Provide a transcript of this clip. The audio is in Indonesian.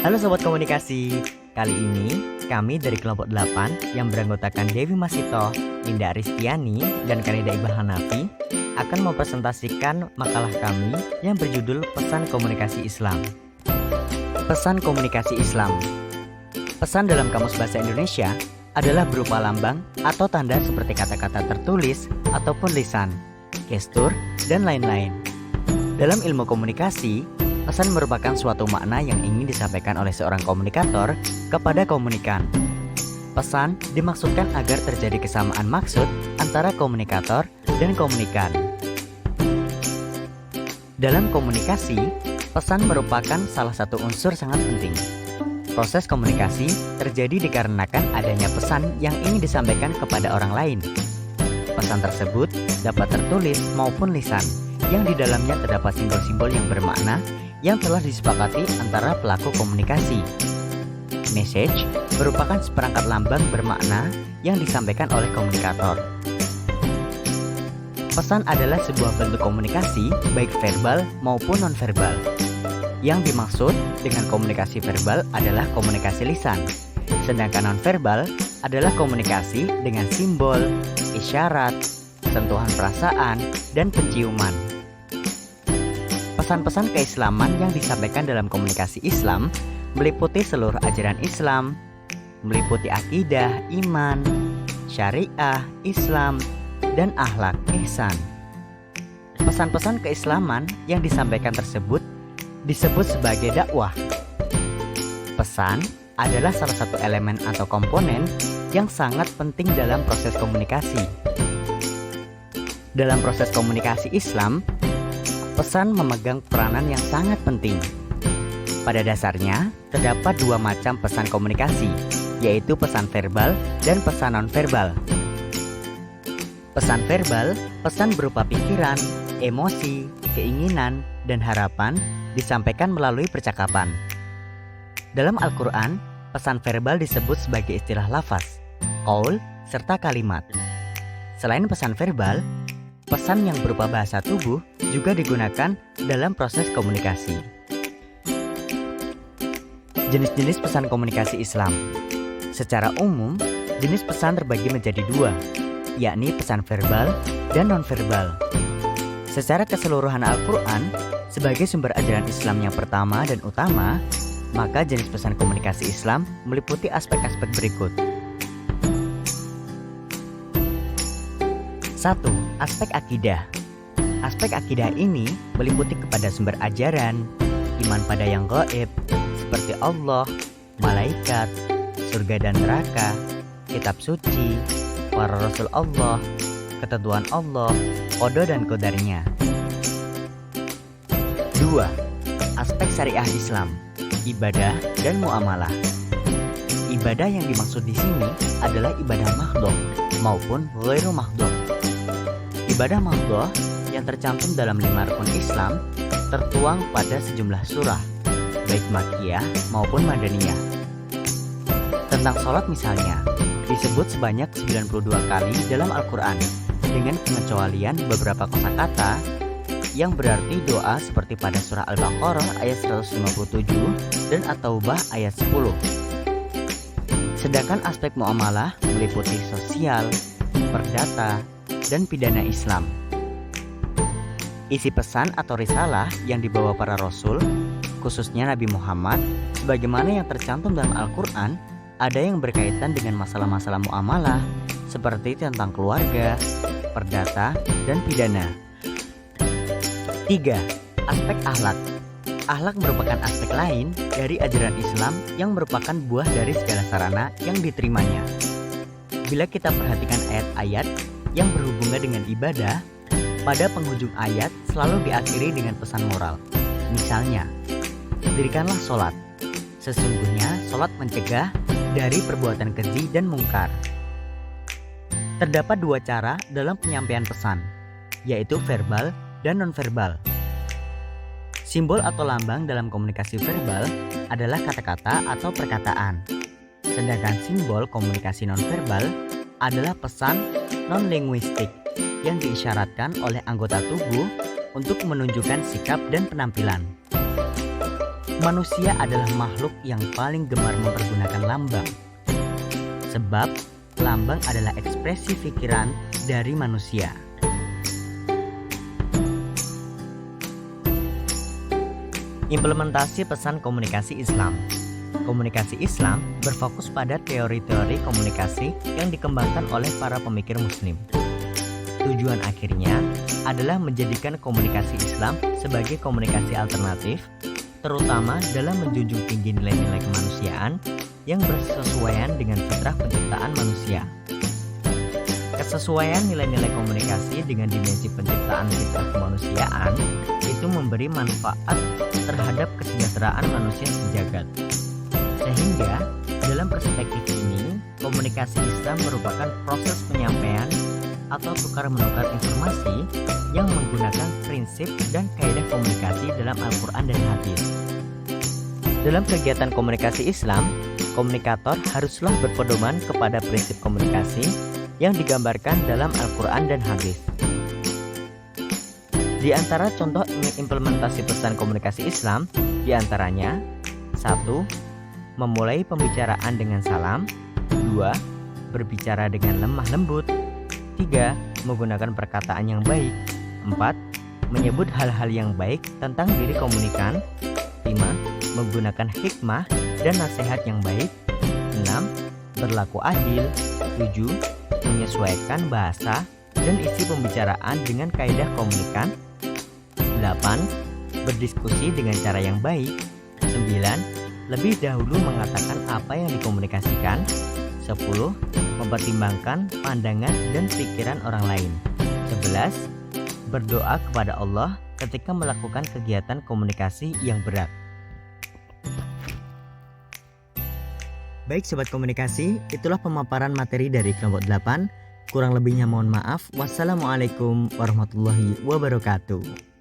Halo Sobat Komunikasi, kali ini kami dari kelompok 8 yang beranggotakan Dewi Masito, Linda Aristiani, dan Kanida Iqbal Hanafi akan mempresentasikan makalah kami yang berjudul Pesan Komunikasi Islam. Pesan Komunikasi Islam. Pesan dalam Kamus Bahasa Indonesia adalah berupa lambang atau tanda seperti kata-kata tertulis ataupun lisan, gestur, dan lain-lain. Dalam ilmu komunikasi, pesan merupakan suatu makna yang ingin disampaikan oleh seorang komunikator kepada komunikan. Pesan dimaksudkan agar terjadi kesamaan maksud antara komunikator dan komunikan. Dalam komunikasi, pesan merupakan salah satu unsur sangat penting. Proses komunikasi terjadi dikarenakan adanya pesan yang ingin disampaikan kepada orang lain. Pesan tersebut dapat tertulis maupun lisan, yang di dalamnya terdapat simbol-simbol yang bermakna yang telah disepakati antara pelaku komunikasi. Message merupakan seperangkat lambang bermakna yang disampaikan oleh komunikator. Pesan adalah sebuah bentuk komunikasi baik verbal maupun nonverbal. Yang dimaksud dengan komunikasi verbal adalah komunikasi lisan, sedangkan nonverbal adalah komunikasi dengan simbol, isyarat, sentuhan perasaan, dan penciuman. Pesan-pesan keislaman yang disampaikan dalam komunikasi Islam meliputi seluruh ajaran Islam, meliputi akidah, iman, syariah, Islam, dan akhlak ihsan. Pesan-pesan keislaman yang disampaikan tersebut disebut sebagai dakwah. Pesan adalah salah satu elemen atau komponen yang sangat penting dalam proses komunikasi. Dalam proses komunikasi Islam, pesan memegang peranan yang sangat penting. Pada dasarnya, terdapat dua macam pesan komunikasi, yaitu pesan verbal dan pesan nonverbal. Pesan verbal, pesan berupa pikiran, emosi, keinginan, dan harapan disampaikan melalui percakapan. Dalam Al-Quran, pesan verbal disebut sebagai istilah lafaz, qaul, serta kalimat. Selain pesan verbal, pesan yang berupa bahasa tubuh juga digunakan dalam proses komunikasi. Jenis-jenis pesan komunikasi Islam. Secara umum, jenis pesan terbagi menjadi dua, yakni pesan verbal dan nonverbal. Secara keseluruhan Al-Quran, sebagai sumber ajaran Islam yang pertama dan utama, maka jenis pesan komunikasi Islam meliputi aspek-aspek berikut. 1. Aspek akidah. Aspek akidah ini meliputi kepada sumber ajaran, iman pada yang gaib, seperti Allah, malaikat, surga dan neraka, kitab suci, para rasul Allah, ketentuan Allah, qada dan qadarnya. 2. Aspek syariah Islam, ibadah dan muamalah. Ibadah yang dimaksud di sini adalah ibadah mahdhah maupun ghairu mahdhah. Ibadah mahdhah yang tercantum dalam 5 rukun Islam tertuang pada sejumlah surah, baik Makkiyah maupun Madaniyah. Tentang sholat misalnya, disebut sebanyak 92 kali dalam Al-Quran, dengan pengecualian beberapa kosakata yang berarti doa seperti pada surah Al-Baqarah ayat 157 dan At-Taubah ayat 10. Sedangkan aspek muamalah meliputi sosial, perdata, dan pidana Islam. Isi pesan atau risalah yang dibawa para rasul, khususnya Nabi Muhammad, sebagaimana yang tercantum dalam Al-Quran, ada yang berkaitan dengan masalah-masalah muamalah, seperti tentang keluarga, perdata, dan pidana. 3. Aspek akhlak. Akhlak merupakan aspek lain dari ajaran Islam yang merupakan buah dari segala sarana yang diterimanya. Bila kita perhatikan ayat-ayat yang berhubungan dengan ibadah, pada penghujung ayat selalu diakhiri dengan pesan moral. Misalnya, dirikanlah sholat. Sesungguhnya sholat mencegah dari perbuatan keji dan mungkar. Terdapat dua cara dalam penyampaian pesan, yaitu verbal dan nonverbal. Simbol atau lambang dalam komunikasi verbal adalah kata-kata atau perkataan. Sedangkan simbol komunikasi nonverbal adalah pesan non-linguistik yang diisyaratkan oleh anggota tubuh untuk menunjukkan sikap dan penampilan. Manusia adalah makhluk yang paling gemar mempergunakan lambang. Sebab lambang adalah ekspresi pikiran dari manusia. Implementasi pesan komunikasi Islam. Komunikasi Islam berfokus pada teori-teori komunikasi yang dikembangkan oleh para pemikir Muslim. Tujuan akhirnya adalah menjadikan komunikasi Islam sebagai komunikasi alternatif, terutama dalam menjunjung tinggi nilai-nilai kemanusiaan yang bersesuaian dengan fitrah penciptaan manusia. Kesesuaian nilai-nilai komunikasi dengan dimensi penciptaan fitrah kemanusiaan itu memberi manfaat terhadap kesejahteraan manusia sejagat. Sehingga dalam perspektif ini, komunikasi Islam merupakan proses penyampaian atau tukar-menukar informasi yang menggunakan prinsip dan kaidah komunikasi dalam Al-Quran dan Hadis. Dalam kegiatan komunikasi Islam, komunikator haruslah berpedoman kepada prinsip komunikasi yang digambarkan dalam Al-Quran dan Hadis. Di antara contoh implementasi pesan komunikasi Islam, di antaranya 1. Memulai pembicaraan dengan salam. 2. Berbicara dengan lemah lembut. 3. Menggunakan perkataan yang baik. 4. Menyebut hal-hal yang baik tentang diri komunikan. 5. Menggunakan hikmah dan nasihat yang baik. 6. Berlaku adil. 7. Menyesuaikan bahasa dan isi pembicaraan dengan kaidah komunikan. 8. Berdiskusi dengan cara yang baik. 9. Lebih dahulu mengatakan apa yang dikomunikasikan. 10. Mempertimbangkan pandangan dan pikiran orang lain. 11. Berdoa kepada Allah ketika melakukan kegiatan komunikasi yang berat. Baik Sobat Komunikasi, itulah pemaparan materi dari kelompok 8. Kurang lebihnya mohon maaf. Wassalamualaikum warahmatullahi wabarakatuh.